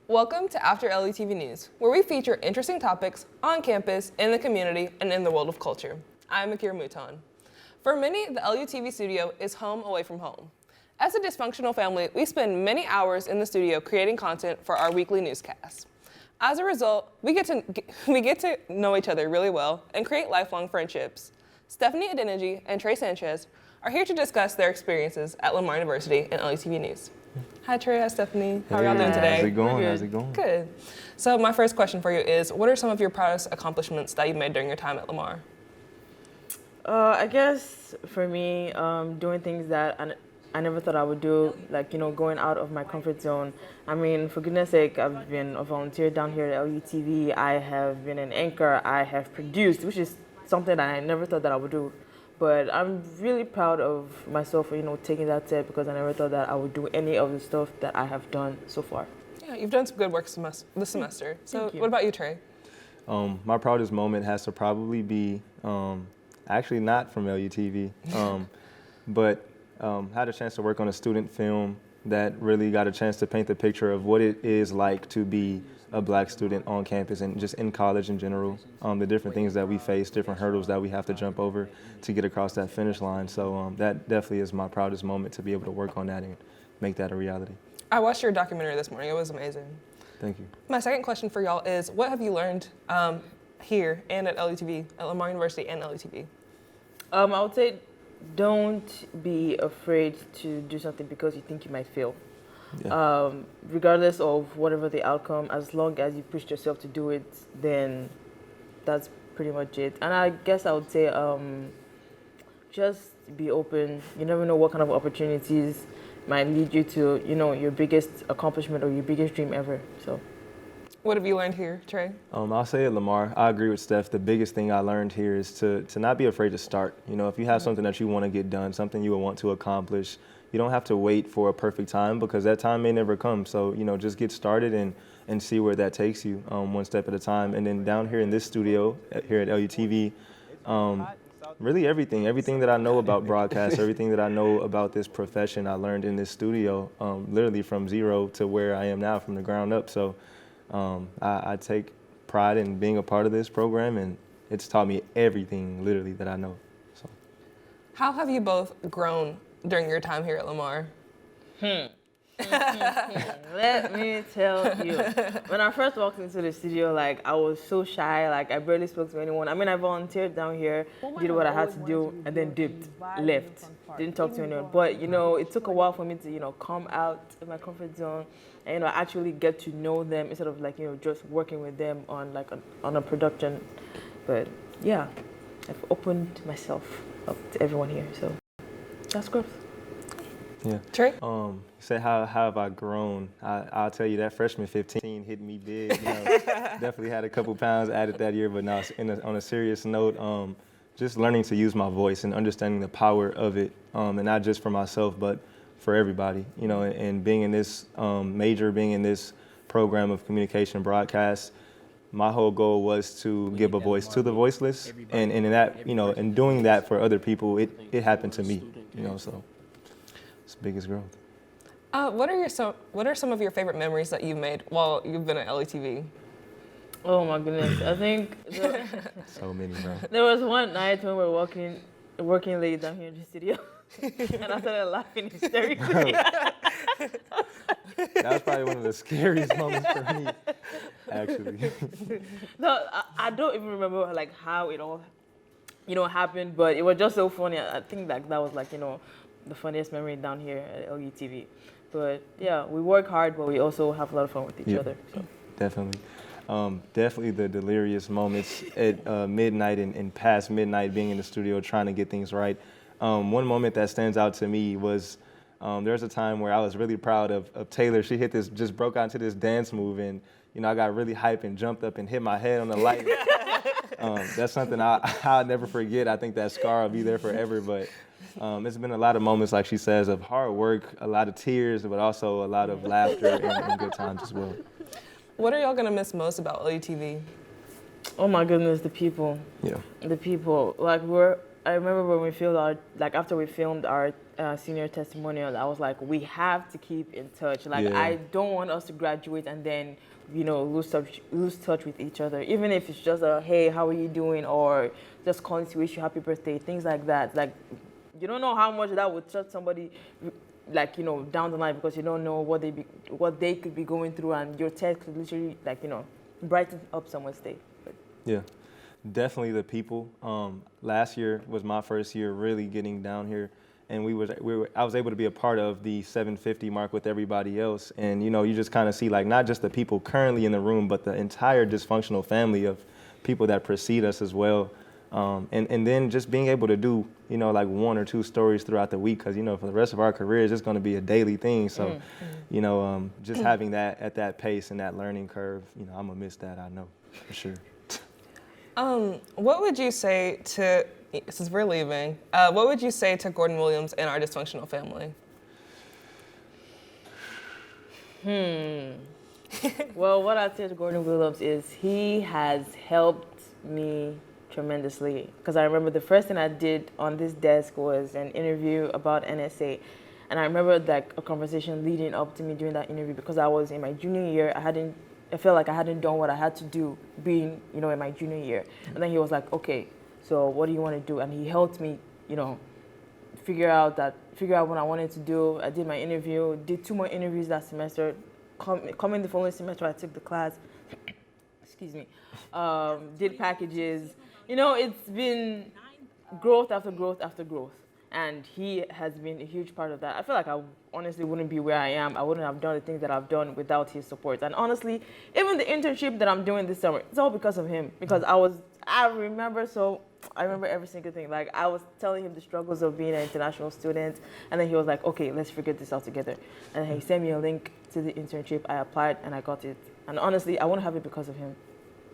Welcome to After LUTV News, where we feature interesting topics on campus, in the community, and in the world of culture. I'm Akira Mouton. For many, the LUTV studio is home away from home. As a dysfunctional family, we spend many hours in the studio creating content for our weekly newscasts. As a result, we get to know each other really well and create lifelong friendships. Stephanie Adeniji and Trey Sanchez are here to discuss their experiences at Lamar University and LUTV News. Hi Trey, hi Stephanie. How are y'all doing today? How's it going? Good. So my first question for you is, what are some of your proudest accomplishments that you made during your time at Lamar? I guess for me, doing things that I never thought I would do, like, going out of my comfort zone. I mean, for goodness sake, I've been a volunteer down here at LUTV. I have been an anchor. I have produced, which is something that I never thought that I would do. But I'm really proud of myself for, taking that step, because I never thought that I would do any of the stuff that I have done so far. Yeah, you've done some good work this semester. So what about you, Trey? My proudest moment has to probably be, actually not from LUTV, but had a chance to work on a student film that really got a chance to paint the picture of what it is like to be a Black student on campus and just in college in general. The different things that we face, different hurdles that we have to jump over to get across that finish line. So that definitely is my proudest moment, to be able to work on that and make that a reality. I watched your documentary this morning. It was amazing. Thank you. My second question for y'all is, what have you learned here and at LUTV, at Lamar University and LUTV? I would say don't be afraid to do something because you think you might fail. Yeah. Regardless of whatever the outcome, as long as you pushed yourself to do it, then that's pretty much it. And I guess I would say just be open. You never know what kind of opportunities might lead you to, your biggest accomplishment or your biggest dream ever. So. What have you learned here, Trey? I'll say at Lamar, I agree with Steph. The biggest thing I learned here is to not be afraid to start. If you have something that you want to get done, something you would want to accomplish, you don't have to wait for a perfect time, because that time may never come. So, just get started and see where that takes you, one step at a time. And then down here in this studio, here at LUTV, really everything that I know about broadcast, everything that I know about this profession, I learned in this studio, literally from zero to where I am now, from the ground up. So I take pride in being a part of this program, and it's taught me everything, literally, that I know. So, how have you both grown during your time here at Lamar? Let me tell you. When I first walked into the studio, I was so shy, I barely spoke to anyone. I mean, I volunteered down here, did what I had to do, and then dipped, left. Didn't talk to anyone. But, it took a while for me to, come out of my comfort zone and, actually get to know them instead of, just working with them on, on a production. But, yeah, I've opened myself up to everyone here, so that's growth. Yeah. Trey? You said how have I grown? I'll tell you, that freshman 15 hit me big. Definitely had a couple pounds added that year, but now on a serious note, just learning to use my voice and understanding the power of it, and not just for myself, but for everybody. And being in this major, being in this program of communication broadcast, my whole goal was to give a voice to the voiceless, and in that, and doing that for other people, it happened to me. So. It's the biggest growth. What are some of your favorite memories that you've made while you've been at LUTV? Oh my goodness, I think so many, bro. There was one night when we were working late down here in the studio, and I started laughing hysterically. That was probably one of the scariest moments for me, actually. No, I don't even remember how it all, happened, but it was just so funny. I think that was the funniest memory down here at LUTV. But yeah, we work hard, but we also have a lot of fun with each other. So. Definitely. Definitely the delirious moments at midnight and past midnight, being in the studio trying to get things right. One moment that stands out to me was there was a time where I was really proud of Taylor. She just broke out into this dance move, and I got really hyped and jumped up and hit my head on the light. That's something I'll never forget. I think that scar will be there forever, but it's been a lot of moments, like she says, of hard work, a lot of tears, but also a lot of laughter and good times as well. What are y'all gonna miss most about LUTV? Oh my goodness, the people. Yeah. The people. We're I remember when we filmed after we filmed our senior testimonial, I was like, we have to keep in touch. Like, Yeah. I don't want us to graduate and then, lose touch with each other. Even if it's just a, hey, how are you doing? Or just calling to wish you happy birthday, things like that. Like, you don't know how much that would touch somebody, like, down the line, because you don't know what they could be going through, and your text could literally, like, brighten up someone's day. But, Yeah, definitely the people. Last year was my first year really getting down here, and I was able to be a part of the 750 mark with everybody else. And you just kind of see, like, not just the people currently in the room, but the entire dysfunctional family of people that precede us as well. And then just being able to do, like 1 or 2 stories throughout the week, because, for the rest of our careers, it's going to be a daily thing. So, just having that at that pace and that learning curve, I'm going to miss that, I know, for sure. What would you say to, since we're leaving, what would you say to Gordon Williams and our dysfunctional family? Well, what I'd say to Gordon Williams is he has helped me tremendously. Because I remember the first thing I did on this desk was an interview about NSA. And I remember like a conversation leading up to me doing that interview, because I was in my junior year. I felt like I hadn't done what I had to do being, in my junior year. And then he was like, okay, so what do you want to do? And he helped me, figure out what I wanted to do. I did my interview, did 2 more interviews that semester. Coming the following semester, I took the class, excuse me, did packages. It's been growth after growth after growth. And he has been a huge part of that. I feel like I honestly wouldn't be where I am. I wouldn't have done the things that I've done without his support. And honestly, even the internship that I'm doing this summer, it's all because of him. Because I remember every single thing. Like, I was telling him the struggles of being an international student. And then he was like, okay, let's figure this out together. And he sent me a link to the internship. I applied and I got it. And honestly, I wouldn't have it because of him.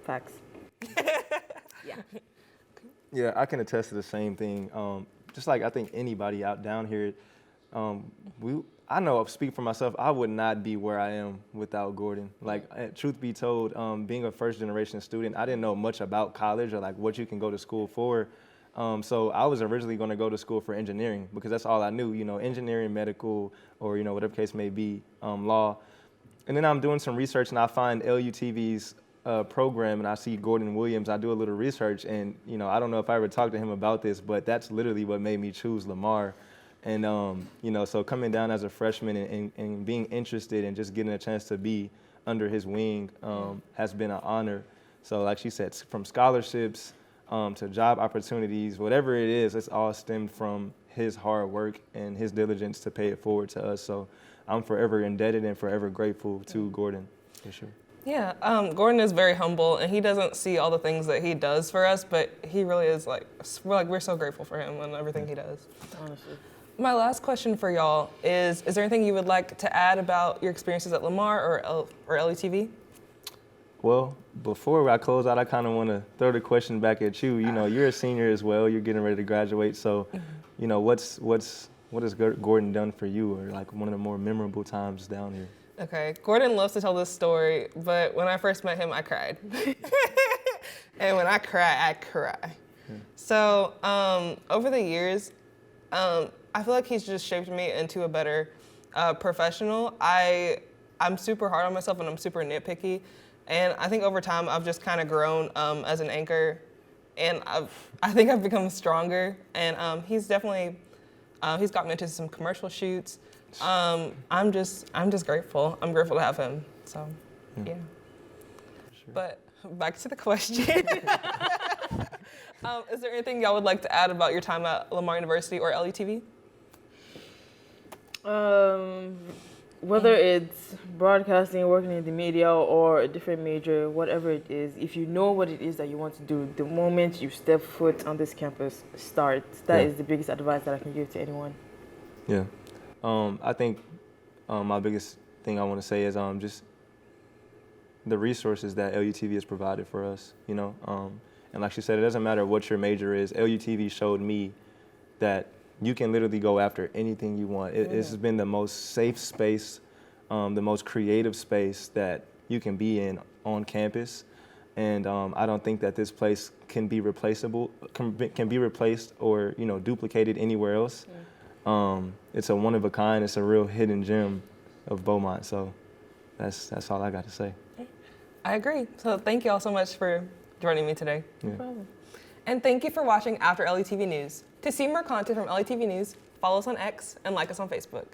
Facts. Yeah. Yeah, I can attest to the same thing. Just like I think anybody out down here, I know, speak for myself, I would not be where I am without Gordon. Like, truth be told, being a first generation student, I didn't know much about college or like what you can go to school for. So I was originally going to go to school for engineering, because that's all I knew, engineering, medical, or, whatever case may be, law. And then I'm doing some research and I find LUTV's program, and I see Gordon Williams. I do a little research, and I don't know if I ever talked to him about this, but that's literally what made me choose Lamar. And so coming down as a freshman and being interested and just getting a chance to be under his wing has been an honor. So like she said, from scholarships to job opportunities, whatever it is, it's all stemmed from his hard work and his diligence to pay it forward to us. So I'm forever indebted and forever grateful to Gordon, for sure. Yeah, Gordon is very humble, and he doesn't see all the things that he does for us, but he really is we're so grateful for him and everything he does. Honestly. My last question for y'all is there anything you would like to add about your experiences at Lamar or LUTV? Well, before I close out, I kind of want to throw the question back at you. You're a senior as well. You're getting ready to graduate. So, what has Gordon done for you, or like one of the more memorable times down here? Okay, Gordon loves to tell this story, but when I first met him, I cried. And when I cry, I cry. Yeah. So over the years, I feel like he's just shaped me into a better professional. I'm super hard on myself and I'm super nitpicky. And I think over time, I've just kind of grown as an anchor, and I think I've become stronger. And he's definitely, he's got me into some commercial shoots. I'm just grateful. I'm grateful to have him. So, yeah. Sure. But back to the question. Is there anything y'all would like to add about your time at Lamar University or LUTV? Whether it's broadcasting, working in the media, or a different major, whatever it is, if you know what it is that you want to do, the moment you step foot on this campus, start. That is the biggest advice that I can give to anyone. Yeah. I think my biggest thing I want to say is just the resources that LUTV has provided for us, And like she said, it doesn't matter what your major is. LUTV showed me that you can literally go after anything you want. It's been the most safe space, the most creative space that you can be in on campus. And I don't think that this place can be replaceable, can be replaced or, you know, duplicated anywhere else. It's a one of a kind. It's a real hidden gem of Beaumont. So that's all I got to say. I agree. So thank you all so much for joining me today. Yeah. No problem. And thank you for watching After LUTV News. To see more content from LUTV News, follow us on X and like us on Facebook.